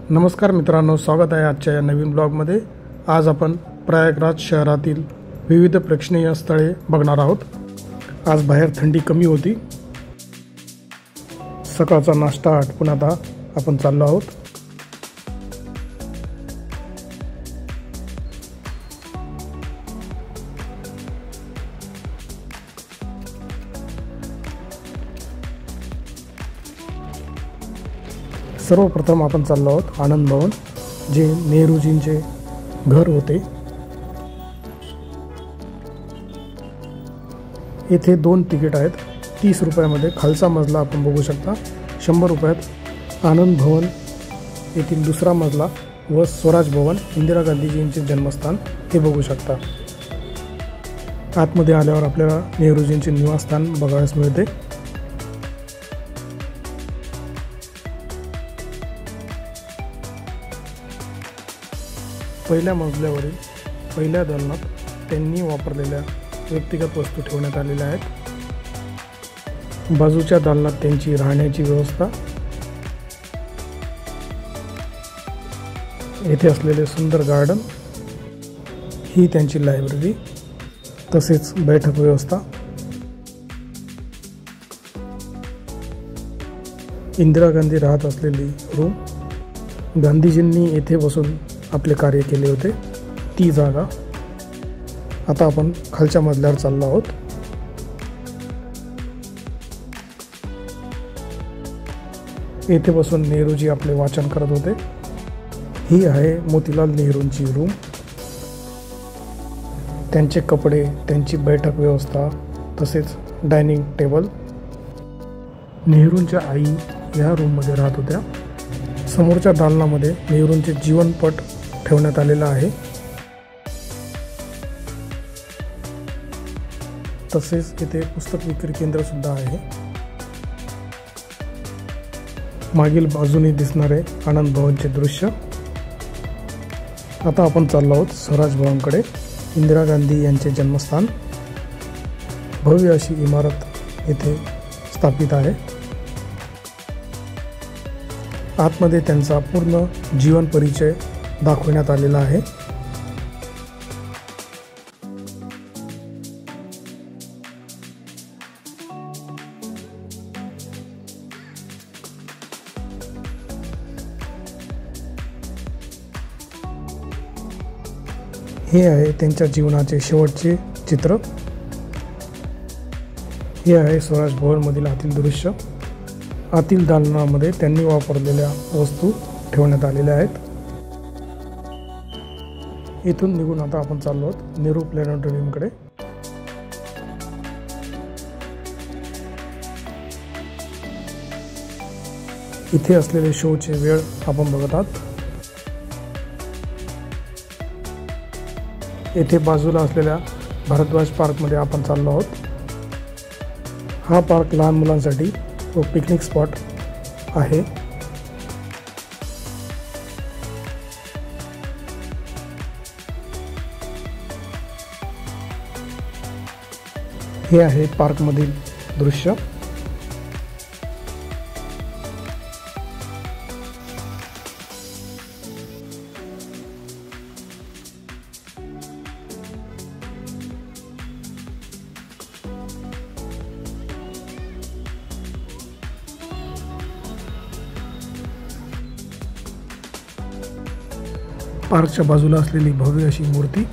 नमस्कार मित्रांनो, स्वागत आहे आजच्या या नवीन ब्लॉगमध्ये। आज आपण प्रयागराज शहरातील विविध प्रेक्षणीय स्थळे बघणार आहोत। आज बाहेर थंडी कमी होती। सकाळचा नाश्ता आटपून आता आपण चाललो आहोत। सर्वप्रथम आपण चाललो आहोत आनंद भवन, जे नेहरूजींचे घर होते। येथे 2 तिकीट आहेत। 30 रुपयामध्ये खालचा मजला आपण बघू शकता। 100 रुपयात आनंद भवन येथील दुसरा मजला व स्वराज भवन, इंदिरा गांधीजींचे जन्मस्थान हे बघू शकता। आतमध्ये आल्यावर आपल्याला नेहरूजींचे निवासस्थान बघायला मिळते। पहिल्या मजल्यावरील पहिल्या दालनात त्यांनी वापरलेल्या व्यक्तिगत वस्तू ठेवण्यात आलेल्या आहेत। बाजूच्या दालनात त्यांची राहण्याची व्यवस्था, येथे असलेले सुंदर गार्डन, ही त्यांची लायब्ररी, तसेच बैठक व्यवस्था। इंदिरा गांधी राहत असलेली रूम, गांधीजींनी येथे बसून आपले कार्य केले होते ती जागा। आता आपण खालच्या मजल्यावर चाललो आहोत। येथे बसून नेहरूजी आपले वाचन करत होते। ही आहे मोतीलाल नेहरूंची रूम। त्यांचे कपडे, त्यांची बैठक व्यवस्था, तसेच डायनिंग टेबल। नेहरूंच्या आई या रूममध्ये राहत होत्या। समोरच्या दालनामध्ये नेहरूंचे जीवनपट ठेवण्यात आलेला आहे। तसेच येथे पुस्तक विक्री केंद्र सुद्धा आहे। मागील बाजूने दिसणारे आनंद भवनचे दृश्य। आता आपण चाललो आहोत स्वराज भवनकडे, इंदिरा गांधी यांचे जन्मस्थान। भव्य अशी इमारत येथे स्थापित आहे। आतमध्ये त्यांचा पूर्ण जीवन परिचय दाखवण्यात आलेला आहे। हे आहे त्यांच्या जीवनाचे शेवटचे चित्र। हे आहे स्वराज भवन मधील आतील दृश्य। आतील दालनामध्ये त्यांनी वापरलेल्या वस्तू ठेवण्यात आलेल्या आहेत। इथून निघून आता आपण चाललो आहोत नेहरू प्लॅनेटोरियमकडे। इथे असलेले शोचे वेळ आपण बघत आहात। येथे बाजूला असलेल्या भारद्वाज पार्कमध्ये आपण चाललो आहोत। हा पार्क लहान मुलांसाठी व पिकनिक स्पॉट आहे। हे आहे पार्कमधील दृश्य। पार्कच्या बाजूला असलेली भव्य अशी मूर्ती,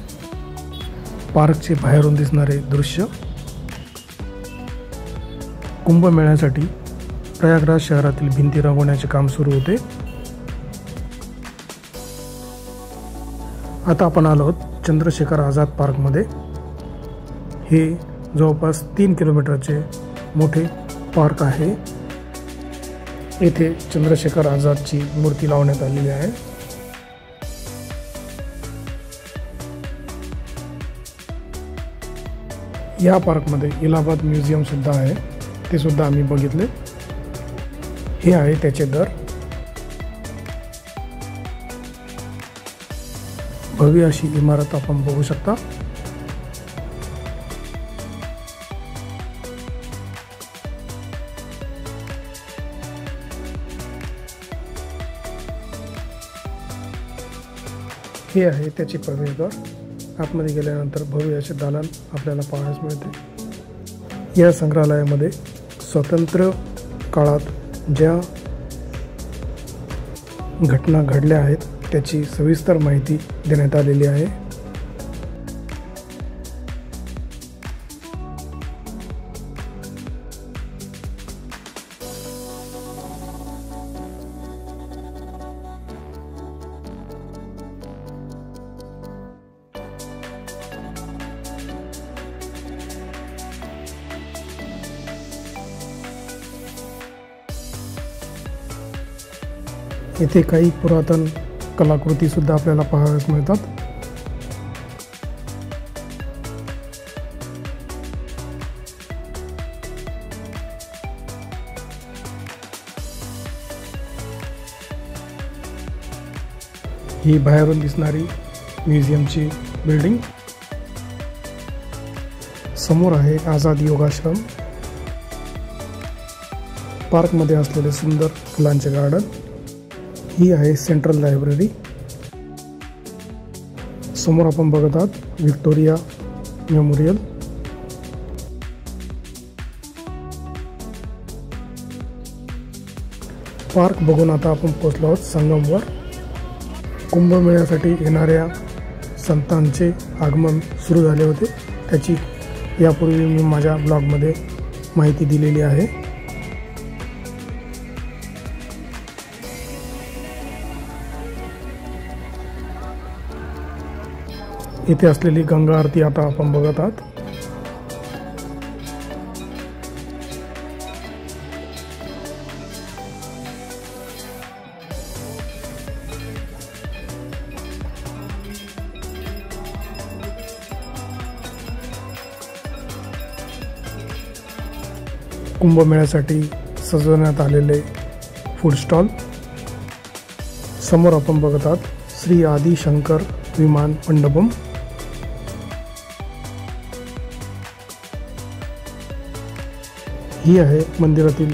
पार्कचे बाहेरून दिसणारे दृश्य। कुंभमेळ्यासाठी प्रयागराज शहरातील भिंती रंगवण्याचे काम सुरू होते। आता आपण आलो आहोत चंद्रशेखर आझाद पार्कमध्ये। हे जवळपास 3 किलोमीटरचे मोठे पार्क आहे। येथे चंद्रशेखर आझादची मूर्ती लावण्यात आलेली आहे। या पार्कमध्ये इलाहाबाद म्युझियम सुद्धा आहे, ते सुद्धा आम्ही बघितले। हे आहे त्याचे दर। भव्य अशी इमारत आपण बघू शकता। हे आहे त्याचे प्रवेशद्वार। आतमध्ये गेल्यानंतर भव्य असे दालन आपल्याला पाहायला मिळते। या संग्रहालयामध्ये स्वातंत्र्य काळात ज्या घटना घडल्या आहेत त्याची सविस्तर माहिती देण्यात आलेली आहे। येथे काही पुरातन कलाकृती सुद्धा आपल्याला पाहायला मिळतात। ही बाहेरून दिसणारी म्युझियमची बिल्डिंग। समोर आहे आझाद योगाश्रम। पार्कमध्ये असलेले सुंदर फुलांचे गार्डन। ही आहे सेंट्रल लायब्ररी। समोर आपण बघत आहात व्हिक्टोरिया मेमोरियल। पार्क बघून आता आपण पोहोचलो आहोत संगमवर। कुंभमेळ्यासाठी येणाऱ्या संतांचे आगमन सुरू झाले होते, त्याची यापूर्वी मी माझ्या ब्लॉगमध्ये माहिती दिलेली आहे। इथे असलेली गंगा आरती आता आपण बघत आहात। कुंभमेळ्यासाठी सजवण्यात आलेले फूड स्टॉल। समोर आपण बघत आहात श्री आदि शंकर विमान मंडपम। ही आहे मंदिरातील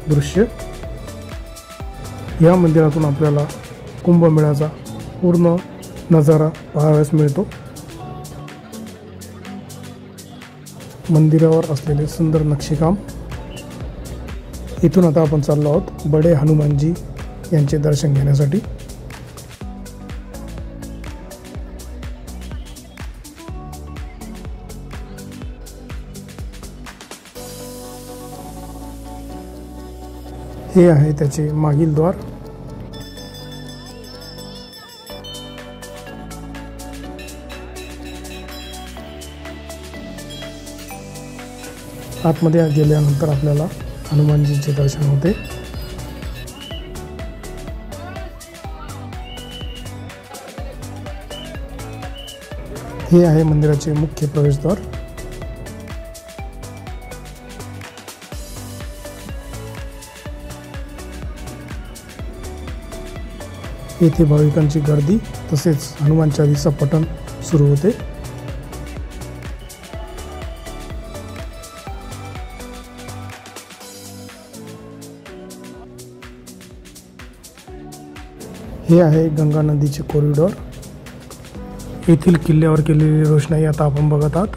दृश्य। या मंदिरातून आपल्याला कुंभमेळ्याचा पूर्ण नजारा पाहावयास मिळतो। मंदिरावर असलेले सुंदर नक्षीकाम। इथून आता आपण चाललो आहोत बडे हनुमानजी यांचे दर्शन घेण्यासाठी। हे आहे त्याचे मागील द्वार। आतमध्ये गेल्यानंतर आपल्याला हनुमानजींचे दर्शन होते। हे आहे मंदिराचे मुख्य प्रवेशद्वार। येथे भाविकांची गर्दी तसेच हनुमान चालीसा पठण सुरू होते। हे आहे गंगा नदीचे कॉरिडॉर। येथील किल्ल्यावर केलेली रोषणाई आता आपण बघत आहात।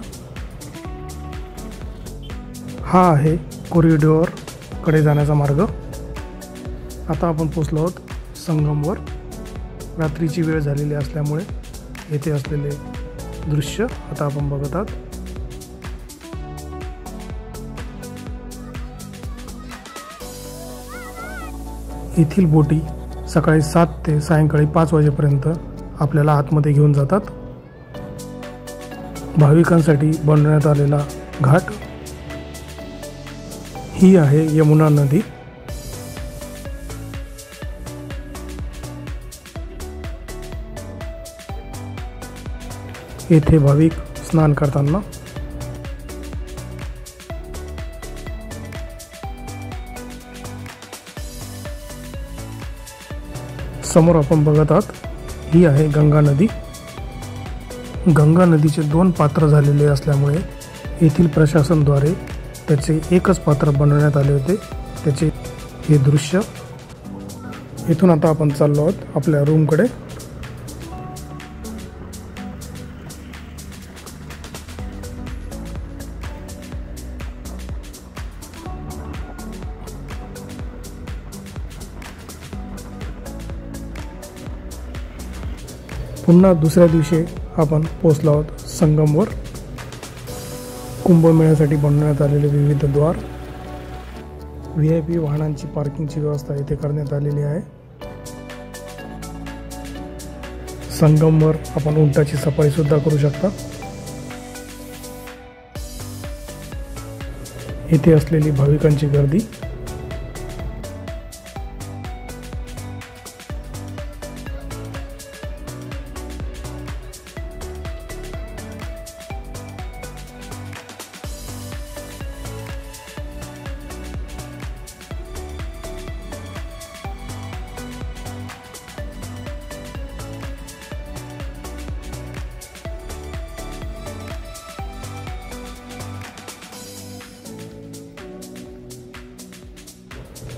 हा आहे कॉरिडॉर कडे जाण्याचा मार्ग। आता आपण पोहोचलो आहोत संगमवर। रात्रीची वेळ झालेली असल्यामुळे येथे असलेले दृश्य आता आपण बघत आहात। येथील बोटी सकाळी 7 ते सायंकाळी 5 वाजेपर्यंत आपल्याला आतमध्ये घेऊन जातात। भाविकांसाठी बनवण्यात आलेला घाट। ही आहे यमुना नदी। येथे भाविक स्नान करताना समोर आपण बघत आहात ही आहे गंगा नदी। गंगा नदीचे 2 पात्र झालेले असल्यामुळे येथील प्रशासनाद्वारे त्याचे एकच पात्र बनवण्यात आले होते। त्याचे हे दृश्य। इथून आता आपण चाललो आहोत आपल्या रूमकडे। पुन्हा दुसऱ्या दिवशी आपण पोहोचलो आहोत संगमवर. कुंभमेळ्यासाठी बनवण्यात आलेले विविध द्वार, VIP वाहनांची पार्किंगची व्यवस्था येथे करण्यात आलेली आहे. संगमवर आपण उंटाची सफारी सुद्धा करू शकता. येथे असलेली भाविकांची गर्दी,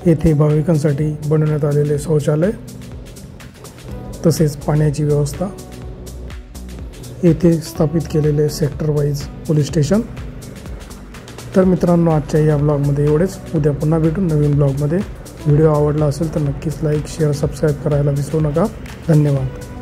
येथे भाविकांसाठी बनवण्यात आलेले शौचालय तसेच पाण्याची व्यवस्था, येथे स्थापित केलेले सेक्टर वाईज पोलीस स्टेशन. तर मित्रांनो, आजच्या या ब्लॉगमध्ये एवढेच. उद्या पुन्हा भेटू नवीन ब्लॉगमध्ये. व्हिडिओ आवडला असेल तर नक्कीच लाईक, शेअर, सबस्क्राईब करायला विसरू नका. धन्यवाद.